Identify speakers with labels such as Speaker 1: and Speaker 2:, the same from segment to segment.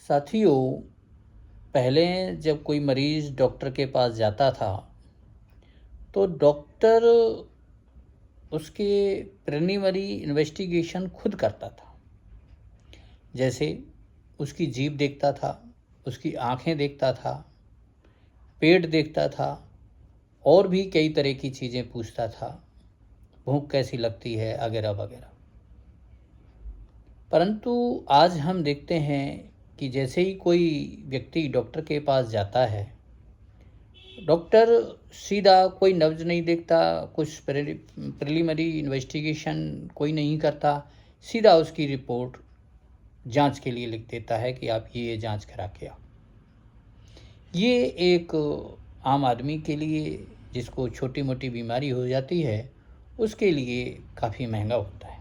Speaker 1: साथियों, पहले जब कोई मरीज़ डॉक्टर के पास जाता था, तो डॉक्टर उसके प्रिलिमिनरी इन्वेस्टिगेशन खुद करता था। जैसे उसकी जीभ देखता था, उसकी आँखें देखता था, पेट देखता था और भी कई तरह की चीज़ें पूछता था, भूख कैसी लगती है वगैरह वगैरह। परंतु आज हम देखते हैं कि जैसे ही कोई व्यक्ति डॉक्टर के पास जाता है, डॉक्टर सीधा कोई नब्ज नहीं देखता, कुछ प्रिलिमिनरी इन्वेस्टिगेशन कोई नहीं करता, सीधा उसकी रिपोर्ट जांच के लिए लिख देता है कि आप ये जांच करा के आओ। ये एक आम आदमी के लिए, जिसको छोटी मोटी बीमारी हो जाती है, उसके लिए काफ़ी महंगा होता है।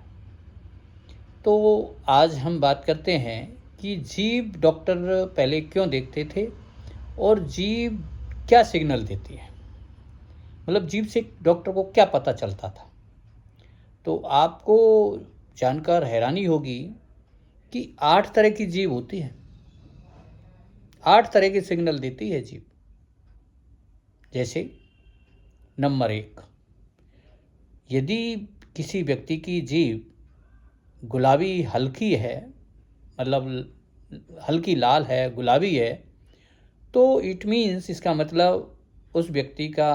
Speaker 1: तो आज हम बात करते हैं कि जीभ डॉक्टर पहले क्यों देखते थे और जीभ क्या सिग्नल देती है, मतलब जीभ से डॉक्टर को क्या पता चलता था। तो आपको जानकर हैरानी होगी कि 8 तरह की जीभ होती है, 8 तरह के सिग्नल देती है जीभ। जैसे नंबर 1, यदि किसी व्यक्ति की जीभ गुलाबी हल्की है, मतलब हल्की लाल है, गुलाबी है, तो इट मीन्स, इसका मतलब उस व्यक्ति का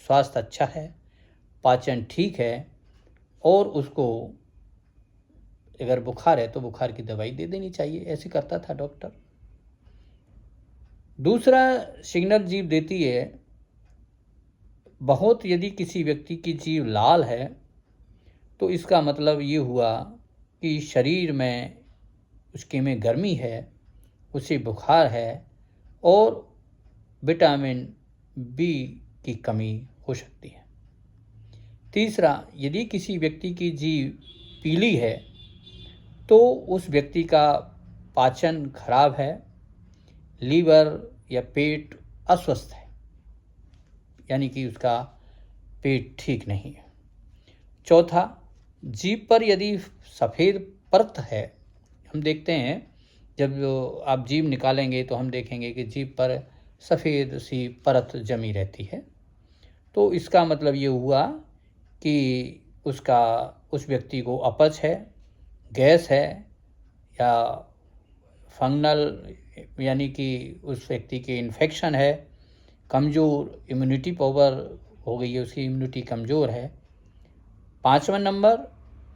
Speaker 1: स्वास्थ्य अच्छा है, पाचन ठीक है और उसको अगर बुखार है तो बुखार की दवाई दे देनी चाहिए। ऐसे करता था डॉक्टर। दूसरा सिग्नल जीभ देती है, बहुत यदि किसी व्यक्ति की जीभ लाल है तो इसका मतलब ये हुआ कि शरीर में उसके में गर्मी है, उसे बुखार है और विटामिन बी की कमी हो सकती है। तीसरा, यदि किसी व्यक्ति की जीभ पीली है तो उस व्यक्ति का पाचन खराब है, लीवर या पेट अस्वस्थ है, यानी कि उसका पेट ठीक नहीं है। चौथा, जीभ पर यदि सफ़ेद परत है, हम देखते हैं जब आप जीभ निकालेंगे तो हम देखेंगे कि जीभ पर सफ़ेद सी परत जमी रहती है, तो इसका मतलब ये हुआ कि उस व्यक्ति को अपच है, गैस है या फंगल, यानी कि उस व्यक्ति के इन्फेक्शन है, कमज़ोर इम्यूनिटी पावर हो गई है, उसकी इम्यूनिटी कमज़ोर है। 5वां नंबर,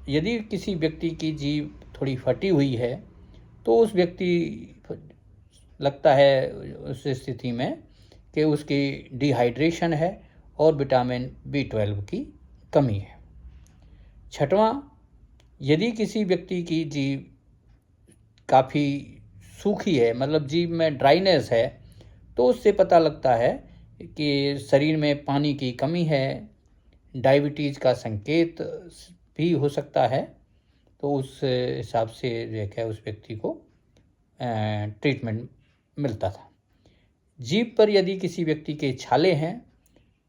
Speaker 1: यदि किसी व्यक्ति की जीभ थोड़ी फटी हुई है तो उस व्यक्ति लगता है उस स्थिति में कि उसकी डिहाइड्रेशन है और विटामिन B12 की कमी है। 6वां, यदि किसी व्यक्ति की जीभ काफ़ी सूखी है, मतलब जीभ में ड्राइनेस है, तो उससे पता लगता है कि शरीर में पानी की कमी है, डायबिटीज़ का संकेत भी हो सकता है। तो उस हिसाब से जो है उस व्यक्ति को ट्रीटमेंट मिलता था। जीभ पर यदि किसी व्यक्ति के छाले हैं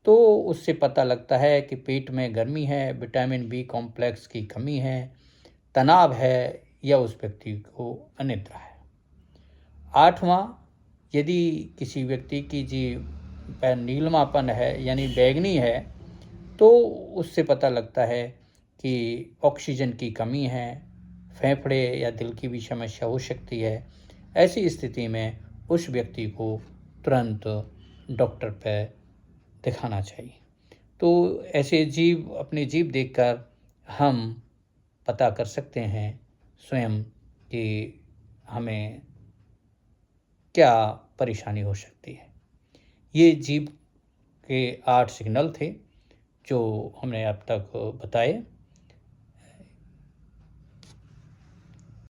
Speaker 1: तो उससे पता लगता है कि पेट में गर्मी है, विटामिन बी कॉम्प्लेक्स की कमी है, तनाव है या उस व्यक्ति को अनिद्रा है। 8वां, यदि किसी व्यक्ति की जीभ पर नीलमापन है यानी बैंगनी है तो उससे पता लगता है कि ऑक्सीजन की कमी है, फेफड़े या दिल की भी समस्या हो सकती है। ऐसी स्थिति में उस व्यक्ति को तुरंत डॉक्टर पे दिखाना चाहिए। तो ऐसे अपनी जीभ देखकर हम पता कर सकते हैं स्वयं कि हमें क्या परेशानी हो सकती है। ये जीभ के 8 सिग्नल थे जो हमने अब तक बताए।